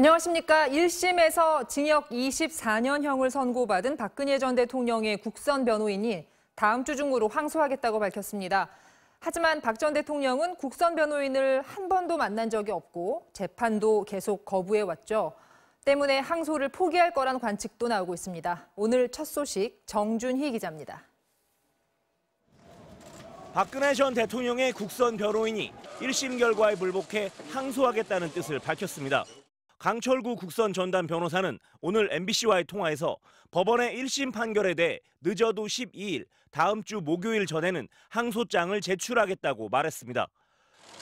안녕하십니까. 1심에서 징역 24년형을 선고받은 박근혜 전 대통령의 국선 변호인이 다음 주 중으로 항소하겠다고 밝혔습니다. 하지만 박 전 대통령은 국선 변호인을 한 번도 만난 적이 없고 재판도 계속 거부해왔죠. 때문에 항소를 포기할 거란 관측도 나오고 있습니다. 오늘 첫 소식 정준희 기자입니다. 박근혜 전 대통령의 국선 변호인이 1심 결과에 불복해 항소하겠다는 뜻을 밝혔습니다. 강철구 국선 전담 변호사는 오늘 MBC와의 통화에서 법원의 1심 판결에 대해 늦어도 12일, 다음 주 목요일 전에는 항소장을 제출하겠다고 말했습니다.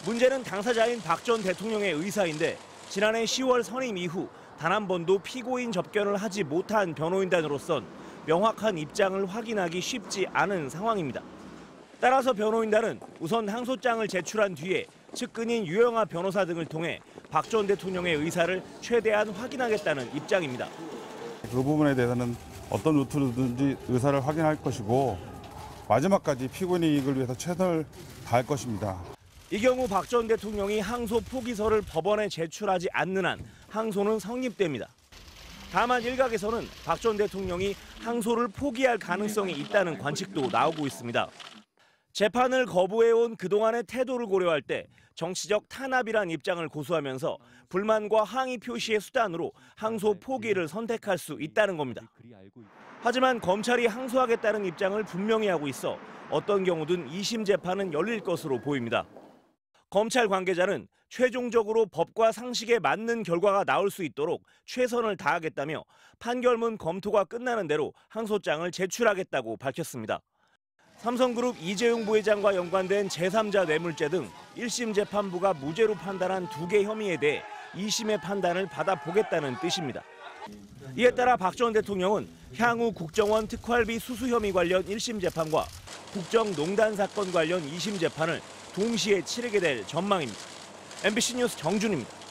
문제는 당사자인 박 전 대통령의 의사인데 지난해 10월 선임 이후 단 한 번도 피고인 접견을 하지 못한 변호인단으로선 명확한 입장을 확인하기 쉽지 않은 상황입니다. 따라서 변호인단은 우선 항소장을 제출한 뒤에 측근인 유영하 변호사 등을 통해 박 전 대통령의 의사를 최대한 확인하겠다는 입장입니다. 그 부분에 대해서는 어떤 루트로든지 의사를 확인할 것이고 마지막까지 피고인의 이익을 위해서 최선을 다할 것입니다. 이 경우 박 전 대통령이 항소 포기서를 법원에 제출하지 않는 한 항소는 성립됩니다. 다만 일각에서는 박 전 대통령이 항소를 포기할 가능성이 있다는 관측도 나오고 있습니다. 재판을 거부해온 그동안의 태도를 고려할 때 정치적 탄압이란 입장을 고수하면서 불만과 항의 표시의 수단으로 항소 포기를 선택할 수 있다는 겁니다. 하지만 검찰이 항소하겠다는 입장을 분명히 하고 있어 어떤 경우든 2심 재판은 열릴 것으로 보입니다. 검찰 관계자는 최종적으로 법과 상식에 맞는 결과가 나올 수 있도록 최선을 다하겠다며 판결문 검토가 끝나는 대로 항소장을 제출하겠다고 밝혔습니다. 삼성그룹 이재용 부회장과 연관된 제3자 뇌물죄 등 1심 재판부가 무죄로 판단한 2개 혐의에 대해 2심의 판단을 받아보겠다는 뜻입니다. 이에 따라 박 전 대통령은 향후 국정원 특활비 수수 혐의 관련 1심 재판과 국정농단 사건 관련 2심 재판을 동시에 치르게 될 전망입니다. MBC 뉴스 정준희입니다.